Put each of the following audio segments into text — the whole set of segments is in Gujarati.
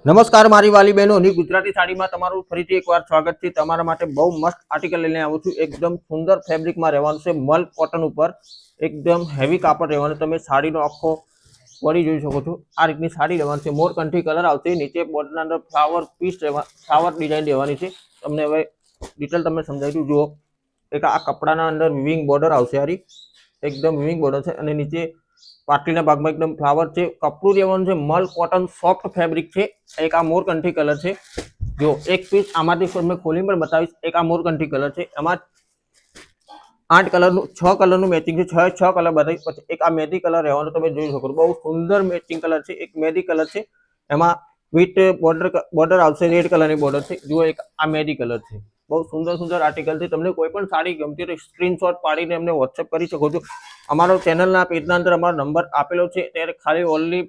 નમસ્કાર મારી વાલી બહેનોની ગુજરાતી સાડીમાં તમારું ફરીથી એકવાર સ્વાગત છે। તમારા માટે બહુ મસ્ત આર્ટિકલ લઈને આવું છું। એકદમ સુંદર ફેબ્રિકમાં રહેવાનું છે, મલ કોટન ઉપર એકદમ હેવી કાપડ રહેવાનું। તમે સાડીનો આખો બોડી જોઈ શકો છો। આ રીતની સાડી રહેવાની છે, મોરકંઠી કલર આવશે, નીચે બોર્ડરના અંદર ફ્લાવર પીસ ફ્લાવર ડિઝાઇન રહેવાની છે। તમને હવે ડિટેલ તમને સમજાવી દઉં। જુઓ, એક આ કપડાના અંદર વિવિંગ બોર્ડર આવશે, આરી એકદમ વિવિંગ બોર્ડર છે અને નીચે પાટલીના ભાગમાં એકદમ ફ્લાવર છે। કપડું રહેવાનું છે મલ કોટન સોફ્ટ ફેબ્રિક છે। એક આ મોરકંઠી કલર છે। જો એક પીસ આમાંથી મેં ખોલીને પણ બતાવીશ। એક આ મોરકંઠી કલર છે, એમાં 8 કલરનું 6 કલરનું મેચિંગ છે। 6 કલર બતાવીશ। પછી એક આ મહેંદી કલર રહેવાનો, તમે જોઈ શકો છો, બહુ સુંદર મેચિંગ કલર છે। એક મહેંદી કલર છે, એમાં વિથ બોર્ડર આવશે, રેડ કલરની બોર્ડર છે। જુઓ, એક આ મહેંદી કલર છે। બહુ સુંદર આર્ટિકલ છે। તમને કોઈ પણ સાડી ગમતી હોય સ્ક્રીનશોટ પાડીને અમને વોટ્સએપ કરી શકો છો। અમારો ચેનલના પેજના અંદર અમારો નંબર આપેલો છે, ત્યારે ખાલી ઓનલી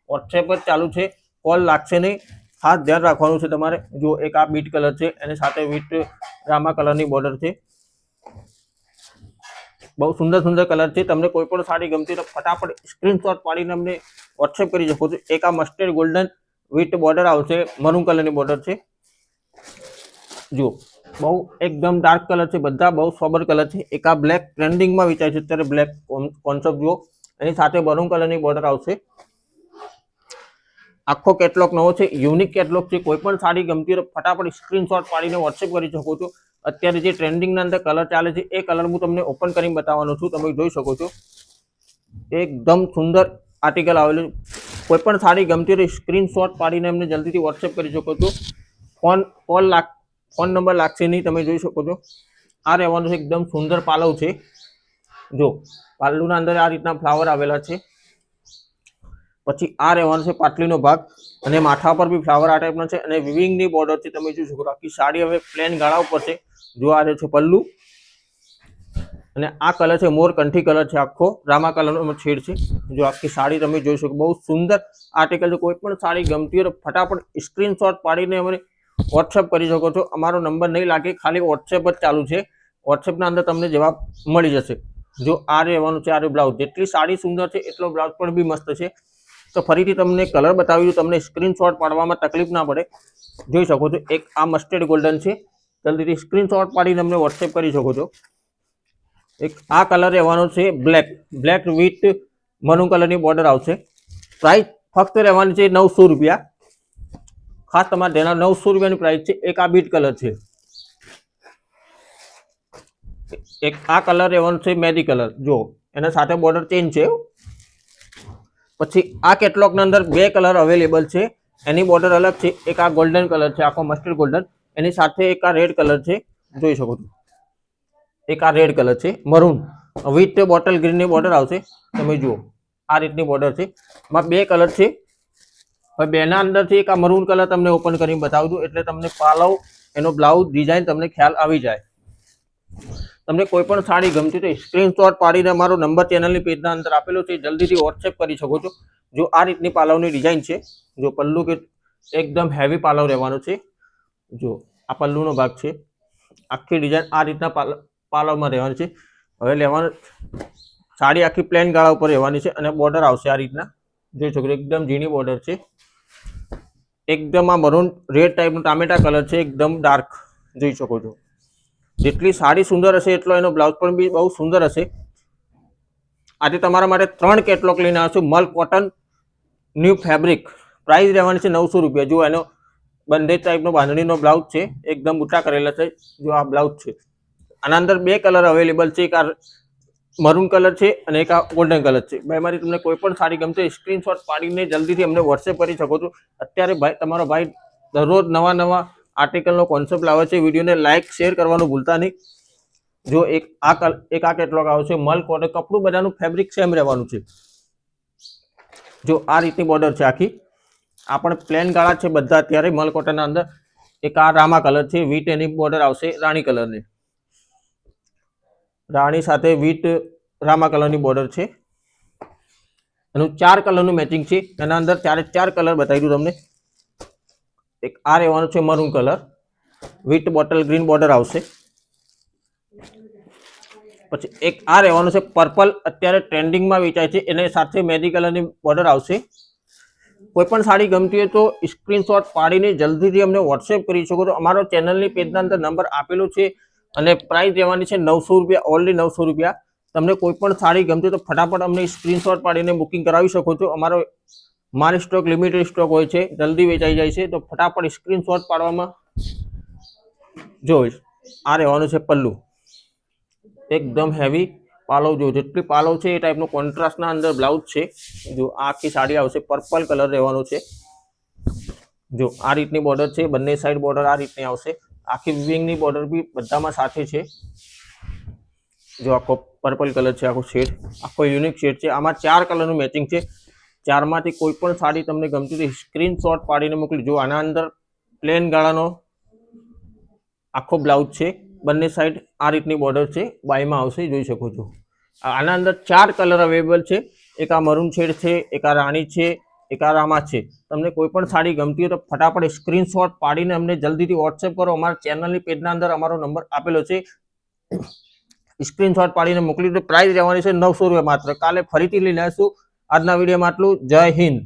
વોટ્સએપ જ ચાલુ છે, કોલ લાગશે નહીં, ખાસ ધ્યાન રાખવાનું છે તમારે। જો એક આ બીટ કલર છે, એની સાથે વિથ રામા કલરની બોર્ડર છે। બહુ સુંદર કલર છે। તમને કોઈ પણ સાડી ગમતી તો ફટાફટ સ્ક્રીનશોટ પાડીને અમને વોટ્સએપ કરી શકો છો। એક આ મસ્ટર્ડ ગોલ્ડન વિથ બોર્ડર આવશે, મરૂન કલરની બોર્ડર છે। જુઓ, બહુ એકદમ ડાર્ક કલર છે, બધા બહુ સોબર કલર છે। એક આ બ્લેક ટ્રેન્ડિંગમાં વિચાર છે અત્યારે, બ્લેક કોન્સેપ્ટ જુઓ, એની સાથે મરૂન કલરની બોર્ડર આવશે। આખો કેટલોગ નવો છે, યુનિક કેટલોગ છે। કોઈ પણ સાડી ગમતી હોય ફટાફટ સ્ક્રીનશોટ પાડીને વોટ્સએપ કરી શકો છો। અત્યારે જે ટ્રેન્ડિંગના અંદર કલર ચાલે છે એ કલર હું તમને ઓપન કરીને બતાવવાનો છું, તમે જોઈ શકો છો। એકદમ સુંદર આર્ટિકલ આવેલું। કોઈ પણ સાડી ગમતી હોય સ્ક્રીનશોટ પાડીને અમને જલ્દીથી વોટ્સએપ કરી શકો છો। ફોન નંબર લાગશે નહીં, તમે જોઈ શકો છો। આ રહેવાનું છે, એકદમ સુંદર પાલવ છે। જો પાલવના અંદર આ રીતના ફ્લાવર આવેલા છે। પછી આ રહેવાનું છે પાટલીનો ભાગ, અને માથા પર બી ફ્લાવર આ ટાઈપના છે, અને વિવિંગની બોર્ડર છે, તમે જોઈ શકો છો। આખી સાડી હવે પ્લેન ગાળા ઉપર છે। જો આ રહે છે પલ્લુ, અને આ કલર છે મોરકંઠી કલર છે, આખો રામા કલરનો છેડ છે। જો આખી સાડી તમે જોઈ શકો, બહુ સુંદર આર્ટિકલ છે। કોઈ પણ સાડી ગમતી હોય તો ફટાફટ સ્ક્રીનશોટ પાડીને અમને વોટ્સએપ કરી શકો છો। અમારો નંબર નહીં લાગે, ખાલી વોટ્સએપ જ ચાલુ છે, વોટ્સએપના અંદર તમને જવાબ મળી જશે। જો આ રહેવાનું છે, આ બ્લાઉઝ, જેટલી સાડી સુંદર છે એટલો બ્લાઉઝ પણ બી મસ્ત છે। તો ફરીથી તમને કલર બતાવી દઉં, તમને સ્ક્રીનશોટ પાડવામાં તકલીફ ના પડે। જોઈ શકો છો, એક આ મસ્ટર્ડ ગોલ્ડન છે, જલ્દીથી સ્ક્રીનશોટ પાડીને અમને વોટ્સએપ કરી શકો છો। એક આ કલર રહેવાનો છે બ્લેક વિથ મરૂન કલરની બોર્ડર આવશે। પ્રાઇસ ફક્ત રહેવાની છે 900 રૂપિયા, ખાસ તમારે ધ્યાન, 900 રૂપિયાની પ્રાઇસ છે। એક આ બીટ કલર છે, એક આ કલર રહેવાનો છે મહેંદી કલર, જો એના સાથે બોર્ડર ચેન્જ છે। પછી આ કેટલોગના અંદર 2 કલર અવેલેબલ છે, એની બોર્ડર અલગ છે। એક આ ગોલ્ડન કલર છે, આખો મસ્ટર્ડ ગોલ્ડન, એની સાથે એક આ રેડ કલર છે, જોઈ શકો છો। એક આ રેડ કલર છે, મરૂન વિથ બોટલ ગ્રીનની બોર્ડર આવશે, તમે જુઓ આ રીતની બોર્ડર છે। એમાં 2 કલર છે। હવે બેના અંદરથી એક આ મરૂન કલર તમને ઓપન કરીને બતાવું છું, એટલે તમને પાલવ, એનો બ્લાઉઝ ડિઝાઇન તમને ખ્યાલ આવી જાય। તમને કોઈ પણ સાડી ગમતી તો સ્ક્રીનશોટ પાડીને અમારો નંબર ચેનલની પેજના અંદર આપેલો છે, જલ્દીથી વોટ્સએપ કરી શકો છો। જો આ રીતની પાલવની ડિઝાઇન છે, જો પલ્લુ કે એકદમ હેવી પાલવ રહેવાનો છે। જો આ પલ્લુનો ભાગ છે, આખી ડિઝાઇન આ રીતના પાલવમાં રહેવાની છે। હવે લેવાનું, સાડી આખી પ્લેન ગાળા ઉપર રહેવાની છે, અને બોર્ડર આવશે આ રીતના, જોઈ શકો છો, એકદમ ઝીણી બોર્ડર છે। એકદમ આ મરૂન રેડ ટાઈપનું ટામેટા કલર છે, એકદમ ડાર્ક, જોઈ શકો છો। જેટલી સાડી સુંદર હશે એટલો એનો બ્લાઉઝ પણ બી બહુ સુંદર હશે। આજે તમારા માટે 3 કેટલોગ લઈને આવ્યો છું, મલ કોટન ન્યૂ ફેબ્રિક। પ્રાઇસ રહેવાની છે 900 રૂપિયા। જો એનો બંધેજ ટાઈપનો બાંધણીનો બ્લાઉઝ છે, એકદમ ઊંચા કરેલા છે। જો આ બ્લાઉઝ છે, આના અંદર 2 કલર અવેલેબલ છે, એક આ મરૂન કલર છે અને એક આ ગોલ્ડન કલર છે। બેમાંથી તમને કોઈ પણ સાડી ગમશે સ્ક્રીનશોટ પાડીને જલ્દીથી અમને વોટ્સએપ કરી શકો છો। અત્યારે ભાઈ, તમારો ભાઈ દરરોજ નવા આર્ટિકલનો કોન્સેપ્ટ લાવે છે। વિડીયોને લાઇક શેર કરવાનું ભૂલતા નહીં। જો એક આ કેટલોગ આવશે, મલ કોટન, કપડું બધાનું ફેબ્રિક સેમ રહેવાનું છે। જો આ રીતની બોર્ડર છે આખી, આ પણ પ્લેન ગાળા છે બધા અત્યારે મલ કોટનના અંદર। એક આ રામા કલર છે, વિથ એની બોર્ડર આવશે રાણી કલરની, રાણી સાથે વિથ રામા કલરની બોર્ડર છે। એનું 4 કલરનું મેચિંગ છે, એના અંદર 4 કલર બતાવી દઉં તમને। એક આ રહેવાનું છે maroon colour with bottle green border આવશે। પછી એક આ રહેવાનું છે પર્પલ, અત્યારે ટ્રેન્ડિંગમાં વેચાય છે, એને સાથે મહેંદી કલરની બોર્ડર આવશે। કોઈ પણ સાડી ગમતી હોય તો સ્ક્રીનશોટ પાડીને જલ્દીથી અમને વોટ્સએપ કરી શકો છો. અમારો ચેનલની પેજના અંદર નંબર આપેલો છે અને પ્રાઇસ રહેવાની છે 900 રૂપિયા, ઓનલી 900 રૂપિયા. તમને કોઈ પણ સાડી ગમતી હોય તો ફટાફટ અમને સ્ક્રીનશોટ પાડીને બુકિંગ કરાવી શકો છો. અમારો માલ સ્ટોક લિમિટેડ સ્ટોક હોય છે, જલ્દી વેચાઈ જાય છે, તો ફટાફટ સ્ક્રીનશોટ પાડવામાં. જો આ રહેવાનું છે પલ્લુ, એકદમ હેવી પાલવ. જો જેટલી પાલવ છે એ ટાઈપનો કોન્ટ્રાસ્ટના અંદર બ્લાઉઝ છે. જો આ આખી સાડી આવશે, પર્પલ કલર રહેવાનો છે. જો આ રીતની બોર્ડર છે, બંને સાઈડ બોર્ડર આ રીતની આવશે. આખી વિંગની બોર્ડર બી બધામાં સાથે છે. જો આખો પર્પલ કલર છે, આખો શેડ, આખો યુનિક શેડ છે. આમાં 4 કલરનું મેચિંગ છે. 4માંથી કોઈ પણ સાડી તમને ગમતી હોય સ્ક્રીનશોટ પાડીને મોકલી. જો આના અંદર પ્લેન ગાળાનો આખો બ્લાઉઝ છે, બંને સાઈડ આ રીતની બોર્ડર છે, બાયમાં આવશે, જોઈ શકો છો. આના અંદર 4 કલર અવેલેબલ છે. એક આ મરૂન શેડ છે, એક આ રાણી છે, એક આ રામા છે. તમને કોઈ પણ સાડી ગમતી હોય તો ફટાફટ સ્ક્રીનશોટ પાડીને અમને જલ્દીથી વોટ્સએપ કરો. અમારા ચેનલની પેજના અંદર અમારો નંબર આપેલો છે, સ્ક્રીનશોટ પાડીને મોકલી દો. પ્રાઇસ રહેવાની છે 900 રૂપિયા માત્ર. કાલે ફરીથી લઈ લઈશું. આજના વિડીયોમાં આટલું. જય હિન્દ.